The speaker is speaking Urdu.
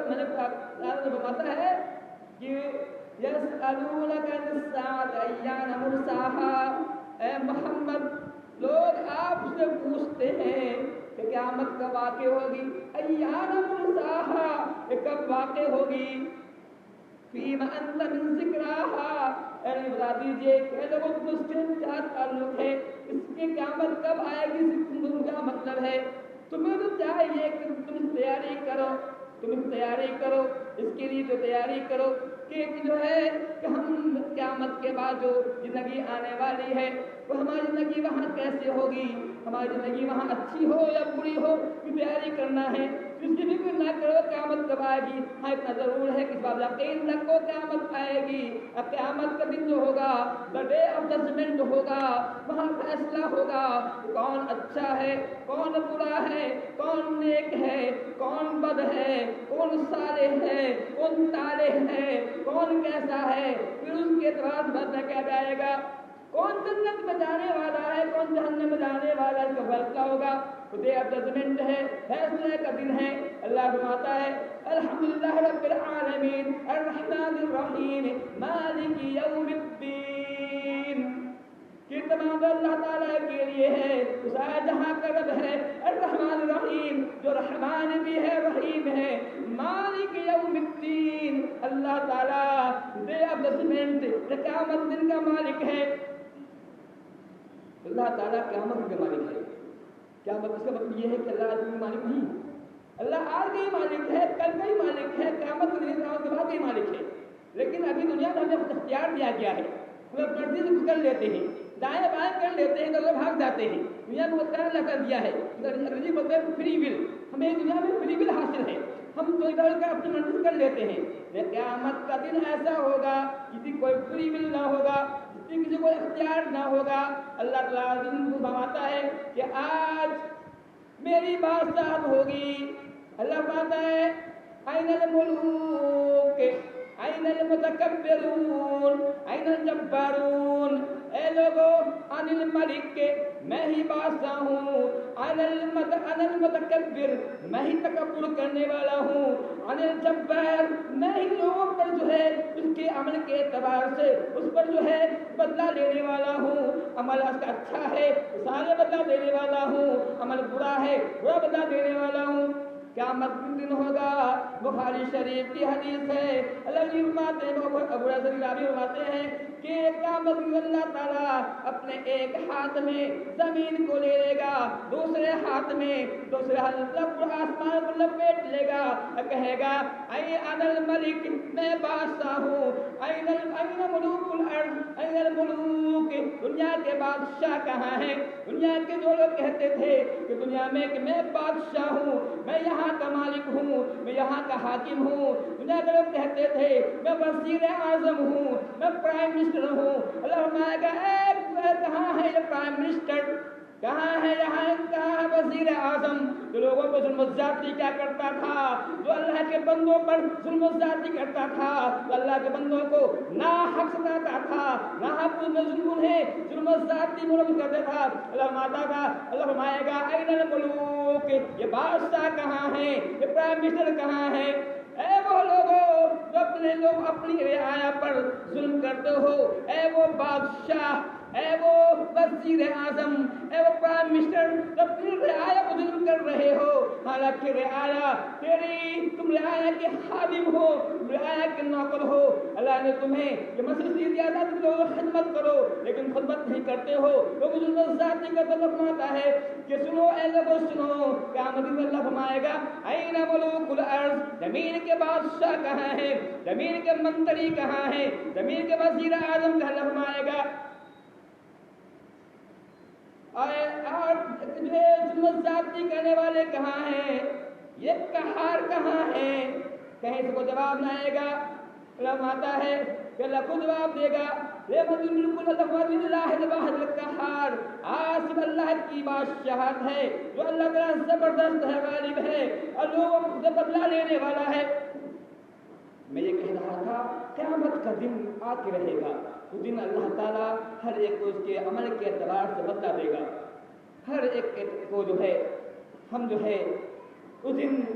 میں نے فرماتا ہے کہ یسألونک عن الساعۃ ایان مرساها، اے محمد لوگ آپ سے پوچھتے ہیں کہ قیامت کب واقع ہوگی، ایان مرساها، کہ کب واقع ہوگی، فیما انت من ذکراها، یعنی بتا دیجئے کہ لوگوں کو اس سے کیا تعلق ہے، اس کی قیامت کب آئے گی، تم کیا مطلب ہے، تمہیں تو چاہیے کہ تم تیاری کرو، تم تیاری کرو، اس کے لیے تو تیاری کرو کہ جو ہے کہ ہم قیامت کے بعد جو زندگی آنے والی ہے وہ ہماری زندگی وہاں کیسے ہوگی، ہماری زندگی وہاں اچھی ہو یا بری ہو، یہ تیاری کرنا ہے، اس کی فکر نہ کرو قیامت کب آئے گی، ہاں اتنا ضرور ہے کہ بات یقین رکھو قیامت آئے گی، اب قیامت کا دن جو ہوگا the day of judgment ہوگا، وہاں فیصلہ ہوگا کون اچھا ہے کون برا ہے، کون نیک ہے کون بد ہے، کون صالح ہے کون طالح ہے، کون کیسا ہے، پھر اس کے اعتبار سے بدلہ کیا جائے گا، کون جنت میں جانے والا ہے کون جہنم میں جانے والا ہے، اس کا فیصلہ ہوگا، ڈے آف ججمنٹ ہے، فیصلے کا دن ہے۔ اللہ فرماتا ہے الحمدللہ رب العالمین الرحمن الرحیم مالک یوم الدین، کہ تمام اللہ تعالیٰ کے لیے ہے، اس جہاں کا رب ہے الرحمن الرحیم، جو رحمان بھی ہے رحیم ہے، مالک یوم الدین، اللہ تعالیٰ ڈے آف ججمنٹ قیامت دن کا مالک ہے، اللہ تعالیٰ قیامت کا مالک ہے۔ قیامت اس کا مطلب یہ ہے کہ اللہ آج کا مالک نہیں، اللہ آج کا ہی مالک ہے، کل کا ہی مالک ہے، قیامت کے بعد کا ہی مالک ہے، لیکن ابھی دنیا میں ہمیں اختیار دیا گیا ہے، ہمیں مرضی سے کچھ کر لیتے ہیں، دائیں بائیں کر لیتے ہیں تو بھاگ جاتے ہیں، دنیا میں اختیار اللہ کر دیا ہے، انگریزی بولتے ہیں فری ول، ہمیں دنیا میں فری ول حاصل ہے، ہم جو ادھر کا اپنی مرضی کر لیتے ہیں، لیکن قیامت کا دن ایسا ہوگا کسی کوئی فری ول نہ ہوگا، کسی کو اختیار نہ ہوگا، اللہ تعالیٰ دن فرماتا ہے کہ آج میری بادشاہت ہوگی، اللہ فرماتا ہے این الملوک این المتکبرون این الجبارون، اے لوگو ان الملک میں ہی بادشاہ ہوں، ان المتکبر میں ہی تکبر کرنے والا ہوں، ان الجبار میں ہی لوگوں پر جو ہے اس کے عمل کے اعتبار سے اس پر جو ہے بدلہ لینے والا ہوں، عمل اس کا اچھا ہے سارے بدلہ دینے والا ہوں، عمل برا ہے برا بدلہ دینے والا ہوں۔ قیامت دن ہوگا، بخاری شریف کی حدیث ہے، اللہ جی فرماتے ہیں، ابو حذر رابی فرماتے ہیں کہ قیامت میں اللہ تعالیٰ اپنے ایک ہاتھ میں زمین کو لے لے گا، دوسرے ہاتھ میں دوسرے آسمان کو لپیٹ لے گا اور کہے گا اے انا الملک، میں بادشاہ ہوں، این ملوک الارض این الملوک، دنیا کے بادشاہ کہاں ہیں، دنیا کے جو لوگ کہتے تھے کہ دنیا میں کہ میں بادشاہ ہوں، میں یہاں کا مالک ہوں، میں یہاں کا حاکم ہوں، دنیا کے لوگ کہتے تھے میں وزیر اعظم ہوں، میں پرائم منسٹر ہوں، اللہ فرمائے گا اے کہاں ہے یہ پرائم منسٹر، کہاں ہے یہاں کہاں ہے وزیر اعظم، جو لوگوں پر ظلم و زیادتی کیا کرتا تھا، جو اللہ کے بندوں پر ظلم و زیادتی کرتا تھا، جو اللہ کے بندوں کو ناحق ستاتا تھا، ناحق میں ظلم و زیادتی مرتکب کرتا تھا، اللہ فرمائے گا این الملوک، یہ بادشاہ کہاں ہیں، یہ پرائم منسٹر کہاں ہیں، اے وہ لوگوں جو اپنی رعایا پر ظلم کرتے ہو، اے وہ بادشاہ، اے وہ وزیر اعظم، اے وہ پرائم منسٹر، جب تم رعایا کو ظلم کر رہے ہو، حالانکہ رعایا تیری، تم رعایا کے خادم ہو، رعایا کے نوکر ہو، اللہ نے تمہیں یہ مسئلہ دیا تھا کہ لوگوں خدمت کرو، لیکن خدمت نہیں کرتے ہو، لوگ ظلم و زیادتی کا طلب مانتا ہے کہ سنو اے لوگوں سنو، قیامت میں اللہ فرمائے گا این ملوک الارض، زمین کے بادشاہ کہاں ہیں، زمین کے منتری کہاں ہیں، زمین کے وزیر اعظم کا اللہ فرمائے گا، اور جو ظلم و زیادتی کرنے والے کہاں ہیں، یہ قہار کہاں ہیں، کہیں سے کوئی جواب نہ آئے گا، اللہ فرماتا ہے کہ اللہ خود جواب دے گا، اللہ الواحد القہار، آج صرف اللہ کی بادشاہت ہے جو اللہ تعالیٰ زبردست ہے، غالب ہے اور لوگوں سے بدلہ لینے والا ہے۔ میں یہ کہہ رہا تھا قیامت کا دن آ کے رہے گا، اس دن اللہ تعالیٰ ہر ایک کو اس کے عمل کے اعتبار سے بدلہ دے گا، ہر ایک کو جو ہے ہم جو ہے اس دن